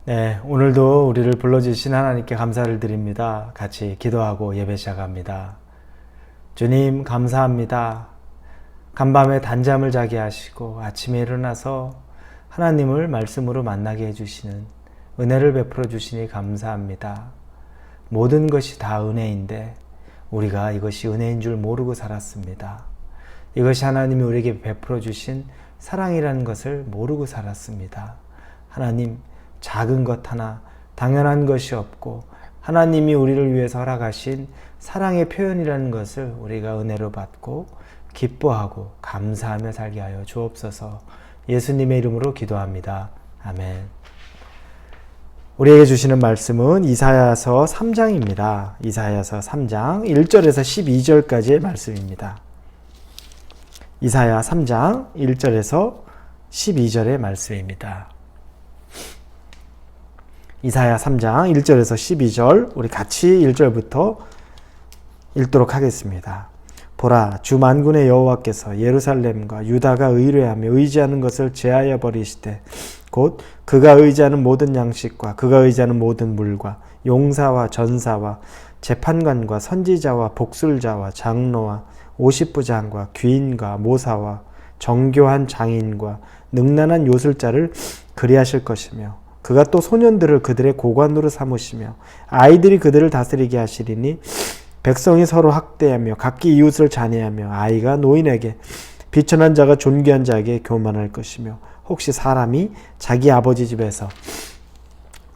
네, 오늘도 우리를 불러주신 하나님께 감사를 드립니다. 같이 기도하고 예배 시작합니다. 주님, 감사합니다. 간밤에 단잠을 자게 하시고 아침에 일어나서 하나님을 말씀으로 만나게 해주시는 은혜를 베풀어 주시니 감사합니다. 모든 것이 다 은혜인데 우리가 이것이 은혜인 줄 모르고 살았습니다. 이것이 하나님이 우리에게 베풀어 주신 사랑이라는 것을 모르고 살았습니다. 하나님, 작은 것 하나 당연한 것이 없고 하나님이 우리를 위해서 허락하신 사랑의 표현이라는 것을 우리가 은혜로 받고 기뻐하고 감사하며 살게 하여 주옵소서. 예수님의 이름으로 기도합니다. 아멘. 우리에게 주시는 말씀은 이사야서 3장입니다. 이사야서 3장 1절에서 12절까지의 말씀입니다. 이사야 3장 1절에서 12절의 말씀입니다. 이사야 3장 1절에서 12절 우리 같이 1절부터 읽도록 하겠습니다. 보라, 주 만군의 여호와께서 예루살렘과 유다가 의뢰하며 의지하는 것을 제하여 버리시되 곧 그가 의지하는 모든 양식과 그가 의지하는 모든 물과 용사와 전사와 재판관과 선지자와 복술자와 장로와 오십부장과 귀인과 모사와 정교한 장인과 능란한 요술자를 그리하실 것이며 그가 또 소년들을 그들의 고관으로 삼으시며 아이들이 그들을 다스리게 하시리니 백성이 서로 학대하며 각기 이웃을 잔해하며 아이가 노인에게 비천한 자가 존귀한 자에게 교만할 것이며 혹시 사람이 자기 아버지 집에서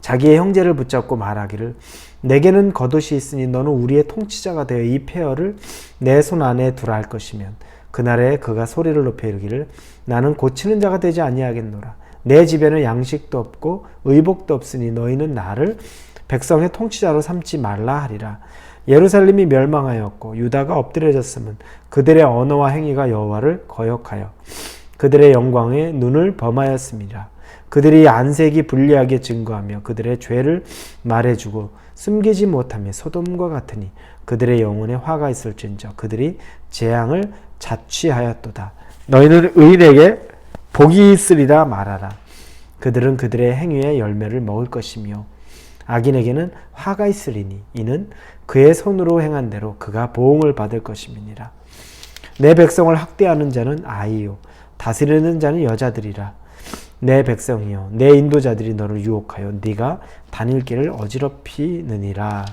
자기의 형제를 붙잡고 말하기를 내게는 겉옷이 있으니 너는 우리의 통치자가 되어 이 폐허를 내 손 안에 두라 할 것이면 그날에 그가 소리를 높여 이르기를 나는 고치는 자가 되지 아니하겠노라. 내 집에는 양식도 없고 의복도 없으니 너희는 나를 백성의 통치자로 삼지 말라 하리라. 예루살렘이 멸망하였고 유다가 엎드려졌음은 그들의 언어와 행위가 여호와를 거역하여 그들의 영광에 눈을 범하였음이라. 그들이 안색이 불리하게 증거하며 그들의 죄를 말해주고 숨기지 못하며 소돔과 같으니 그들의 영혼에 화가 있을진저 그들이 재앙을 자취하였도다. 너희는 의인에게 복이 있으리라 말하라. 그들은 그들의 행위의 열매를 먹을 것이며 악인에게는 화가 있으리니 이는 그의 손으로 행한 대로 그가 보응을 받을 것임이니라. 내 백성을 학대하는 자는 아이요 다스리는 자는 여자들이라. 내 백성이요 내 인도자들이 너를 유혹하여 네가 다닐 길을 어지럽히느니라.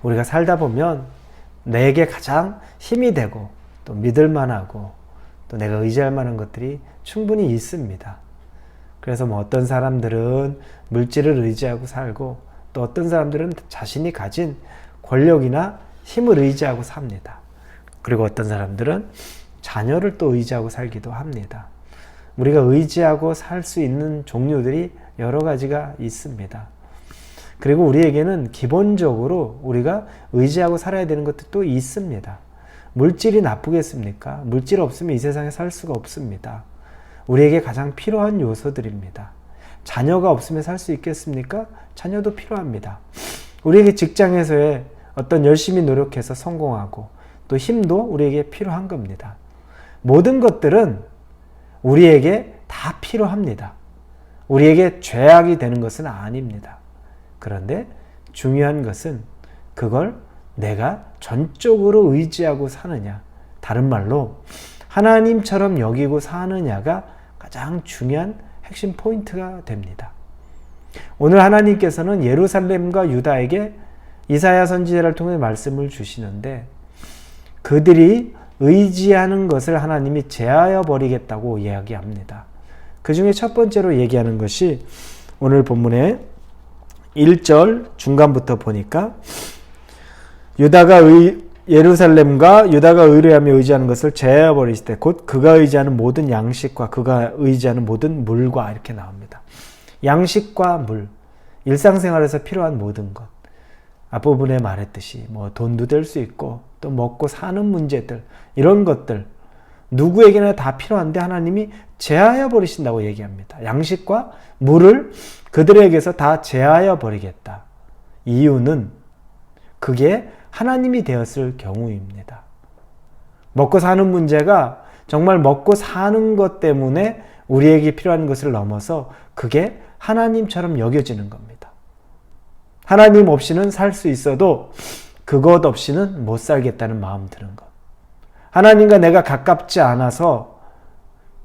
우리가 살다 보면 내게 가장 힘이 되고 또 믿을만하고 또 내가 의지할 만한 것들이 충분히 있습니다. 그래서 어떤 사람들은 물질을 의지하고 살고 또 어떤 사람들은 자신이 가진 권력이나 힘을 의지하고 삽니다. 그리고 어떤 사람들은 자녀를 또 의지하고 살기도 합니다. 우리가 의지하고 살 수 있는 종류들이 여러 가지가 있습니다. 그리고 우리에게는 기본적으로 우리가 의지하고 살아야 되는 것도 있습니다. 물질이 나쁘겠습니까? 물질 없으면 이 세상에 살 수가 없습니다. 우리에게 가장 필요한 요소들입니다. 자녀가 없으면 살 수 있겠습니까? 자녀도 필요합니다. 우리에게 직장에서의 어떤 열심히 노력해서 성공하고 또 힘도 우리에게 필요한 겁니다. 모든 것들은 우리에게 다 필요합니다. 우리에게 죄악이 되는 것은 아닙니다. 그런데 중요한 것은 그걸 내가 전적으로 의지하고 사느냐, 다른 말로 하나님처럼 여기고 사느냐가 가장 중요한 핵심 포인트가 됩니다. 오늘 하나님께서는 예루살렘과 유다에게 이사야 선지자를 통해 말씀을 주시는데 그들이 의지하는 것을 하나님이 제하여 버리겠다고 이야기합니다. 그 중에 첫 번째로 얘기하는 것이 오늘 본문의 1절 중간부터 보니까 예루살렘과 유다가 의뢰하며 의지하는 것을 제하여 버리실 때 곧 그가 의지하는 모든 양식과 그가 의지하는 모든 물과 이렇게 나옵니다. 양식과 물, 일상생활에서 필요한 모든 것. 앞부분에 말했듯이 돈도 될 수 있고 또 먹고 사는 문제들 이런 것들 누구에게나 다 필요한데 하나님이 제하여 버리신다고 얘기합니다. 양식과 물을 그들에게서 다 제하여 버리겠다. 이유는 그게 하나님이 되었을 경우입니다. 먹고 사는 문제가 정말 먹고 사는 것 때문에 우리에게 필요한 것을 넘어서 그게 하나님처럼 여겨지는 겁니다. 하나님 없이는 살 수 있어도 그것 없이는 못 살겠다는 마음 드는 것. 하나님과 내가 가깝지 않아서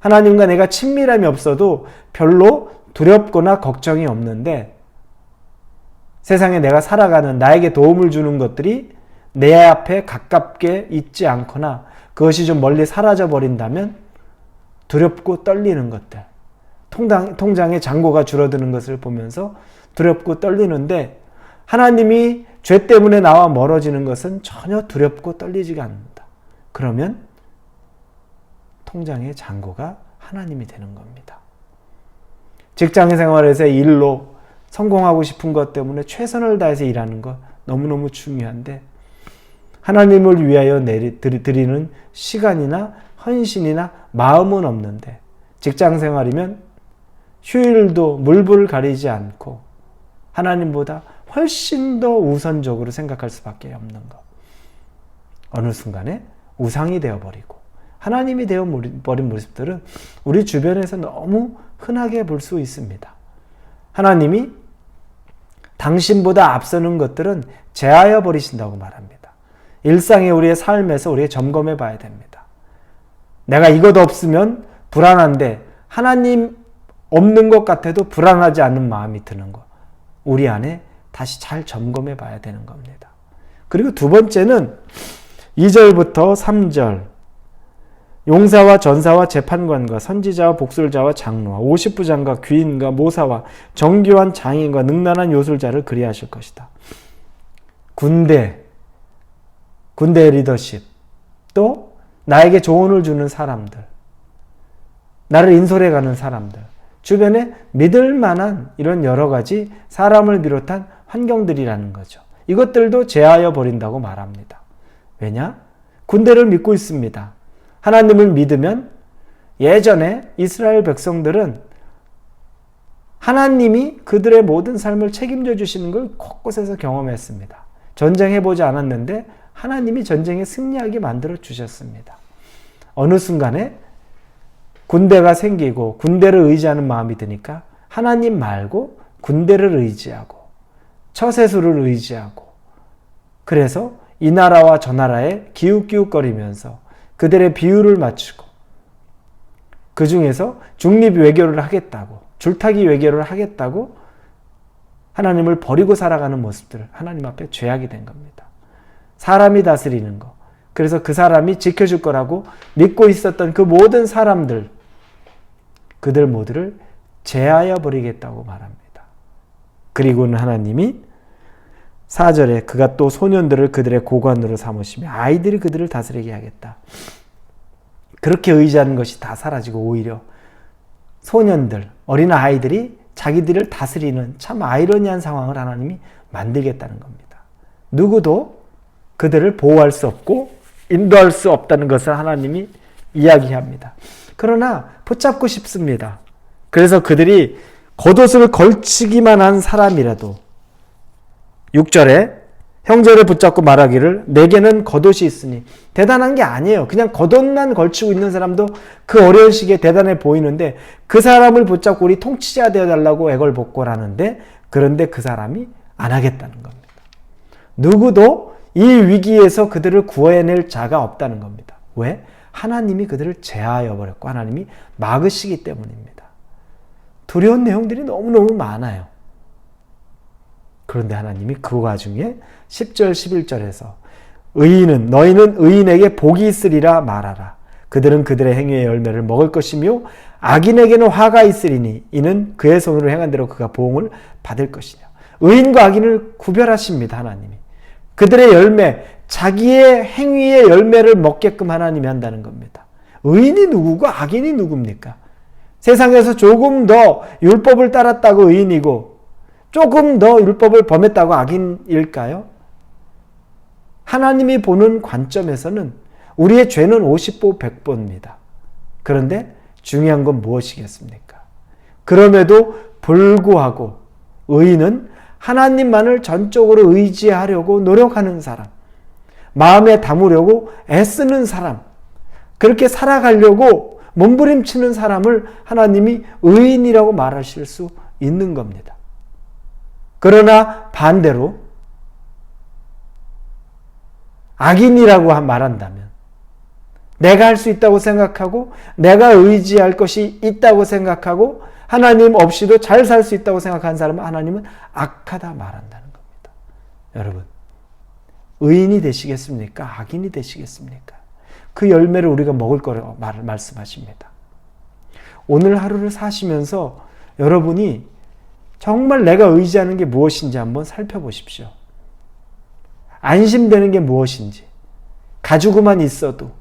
하나님과 내가 친밀함이 없어도 별로 두렵거나 걱정이 없는데 세상에 내가 살아가는 나에게 도움을 주는 것들이 내 앞에 가깝게 있지 않거나 그것이 좀 멀리 사라져 버린다면 두렵고 떨리는 것들, 통장에 잔고가 줄어드는 것을 보면서 두렵고 떨리는데 하나님이 죄 때문에 나와 멀어지는 것은 전혀 두렵고 떨리지가 않는다. 그러면 통장의 잔고가 하나님이 되는 겁니다. 직장 생활에서의 일로 성공하고 싶은 것 때문에 최선을 다해서 일하는 것 너무너무 중요한데 하나님을 위하여 드리는 시간이나 헌신이나 마음은 없는데 직장 생활이면 휴일도 물불 가리지 않고 하나님보다 훨씬 더 우선적으로 생각할 수밖에 없는 것. 어느 순간에 우상이 되어버리고 하나님이 되어버린 모습들은 우리 주변에서 너무 흔하게 볼 수 있습니다. 하나님이 당신보다 앞서는 것들은 제하여 버리신다고 말합니다. 일상의 우리의 삶에서 우리가 점검해 봐야 됩니다. 내가 이것 없으면 불안한데 하나님 없는 것 같아도 불안하지 않은 마음이 드는 것. 우리 안에 다시 잘 점검해 봐야 되는 겁니다. 그리고 두 번째는 2절부터 3절 용사와 전사와 재판관과 선지자와 복술자와 장로와 50부장과 귀인과 모사와 정교한 장인과 능란한 요술자를 그리하실 것이다. 군대 리더십, 또 나에게 조언을 주는 사람들, 나를 인솔해가는 사람들, 주변에 믿을 만한 이런 여러 가지 사람을 비롯한 환경들이라는 거죠. 이것들도 제하여 버린다고 말합니다. 왜냐? 군대를 믿고 있습니다. 하나님을 믿으면 예전에 이스라엘 백성들은 하나님이 그들의 모든 삶을 책임져 주시는 걸 곳곳에서 경험했습니다. 전쟁해보지 않았는데 하나님이 전쟁에 승리하게 만들어 주셨습니다. 어느 순간에 군대가 생기고 군대를 의지하는 마음이 드니까 하나님 말고 군대를 의지하고 처세술을 의지하고 그래서 이 나라와 저 나라에 기웃기웃거리면서 그들의 비율을 맞추고 그 중에서 중립 외교를 하겠다고 줄타기 외교를 하겠다고 하나님을 버리고 살아가는 모습들을 하나님 앞에 죄악이 된 겁니다. 사람이 다스리는 거. 그래서 그 사람이 지켜줄 거라고 믿고 있었던 그 모든 사람들 그들 모두를 제하여 버리겠다고 말합니다. 그리고는 하나님이 4절에 그가 또 소년들을 그들의 고관으로 삼으시며 아이들이 그들을 다스리게 하겠다. 그렇게 의지하는 것이 다 사라지고 오히려 소년들, 어린 아이들이 자기들을 다스리는 참 아이러니한 상황을 하나님이 만들겠다는 겁니다. 누구도 그들을 보호할 수 없고 인도할 수 없다는 것을 하나님이 이야기합니다. 그러나 붙잡고 싶습니다. 그래서 그들이 겉옷을 걸치기만 한 사람이라도 6절에 형제를 붙잡고 말하기를 내게는 겉옷이 있으니 대단한 게 아니에요. 그냥 겉옷만 걸치고 있는 사람도 그 어려운 시기에 대단해 보이는데 그 사람을 붙잡고 우리 통치자 되어달라고 애걸복걸하는데 그런데 그 사람이 안 하겠다는 겁니다. 누구도 이 위기에서 그들을 구해낼 자가 없다는 겁니다. 왜? 하나님이 그들을 제하여 버렸고 하나님이 막으시기 때문입니다. 두려운 내용들이 너무너무 많아요. 그런데 하나님이 그 와중에 10절 11절에서 너희는 의인에게 복이 있으리라 말하라. 그들은 그들의 행위의 열매를 먹을 것이며 악인에게는 화가 있으리니 이는 그의 손으로 행한 대로 그가 보응을 받을 것이냐. 의인과 악인을 구별하십니다. 하나님이. 그들의 열매, 자기의 행위의 열매를 먹게끔 하나님이 한다는 겁니다. 의인이 누구고 악인이 누굽니까? 세상에서 조금 더 율법을 따랐다고 의인이고 조금 더 율법을 범했다고 악인일까요? 하나님이 보는 관점에서는 우리의 죄는 50보 100보입니다. 그런데 중요한 건 무엇이겠습니까? 그럼에도 불구하고 의인은 하나님만을 전적으로 의지하려고 노력하는 사람, 마음에 담으려고 애쓰는 사람, 그렇게 살아가려고 몸부림치는 사람을 하나님이 의인이라고 말하실 수 있는 겁니다. 그러나 반대로 악인이라고 말한다면, 내가 할 수 있다고 생각하고 내가 의지할 것이 있다고 생각하고 하나님 없이도 잘 살 수 있다고 생각하는 사람은 하나님은 악하다 말한다는 겁니다. 여러분, 의인이 되시겠습니까? 악인이 되시겠습니까? 그 열매를 우리가 먹을 거라고 말씀하십니다. 오늘 하루를 사시면서 여러분이 정말 내가 의지하는 게 무엇인지 한번 살펴보십시오. 안심되는 게 무엇인지, 가지고만 있어도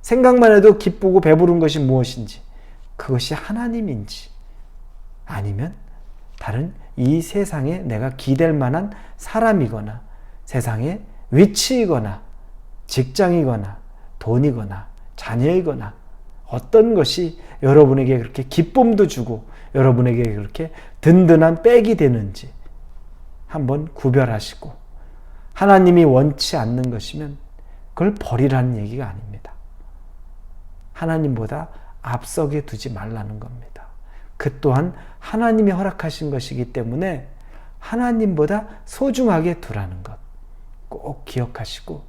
생각만 해도 기쁘고 배부른 것이 무엇인지, 그것이 하나님인지 아니면 다른 이 세상에 내가 기댈 만한 사람이거나 세상의 위치이거나 직장이거나 돈이거나 자녀이거나 어떤 것이 여러분에게 그렇게 기쁨도 주고 여러분에게 그렇게 든든한 백이 되는지 한번 구별하시고, 하나님이 원치 않는 것이면 그걸 버리라는 얘기가 아닙니다. 하나님보다 앞서게 두지 말라는 겁니다. 그 또한 하나님이 허락하신 것이기 때문에 하나님보다 소중하게 두라는 것 꼭 기억하시고,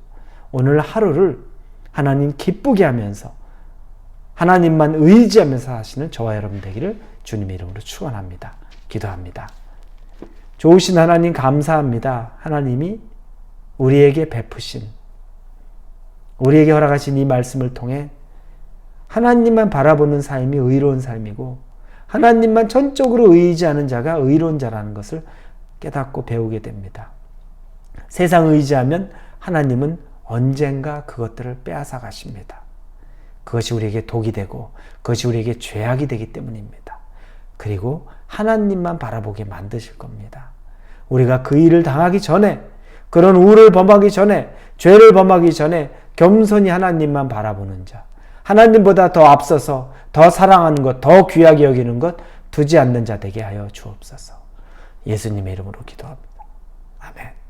오늘 하루를 하나님 기쁘게 하면서 하나님만 의지하면서 하시는 저와 여러분 되기를 주님의 이름으로 축원합니다. 기도합니다. 좋으신 하나님 감사합니다. 하나님이 우리에게 베푸신, 우리에게 허락하신 이 말씀을 통해 하나님만 바라보는 삶이 의로운 삶이고 하나님만 전적으로 의지하는 자가 의로운 자라는 것을 깨닫고 배우게 됩니다. 세상 의지하면 하나님은 언젠가 그것들을 빼앗아 가십니다. 그것이 우리에게 독이 되고 그것이 우리에게 죄악이 되기 때문입니다. 그리고 하나님만 바라보게 만드실 겁니다. 우리가 그 일을 당하기 전에, 그런 우를 범하기 전에, 죄를 범하기 전에 겸손히 하나님만 바라보는 자, 하나님보다 더 앞서서 더 사랑하는 것, 더 귀하게 여기는 것 두지 않는 자 되게 하여 주옵소서. 예수님의 이름으로 기도합니다. 아멘.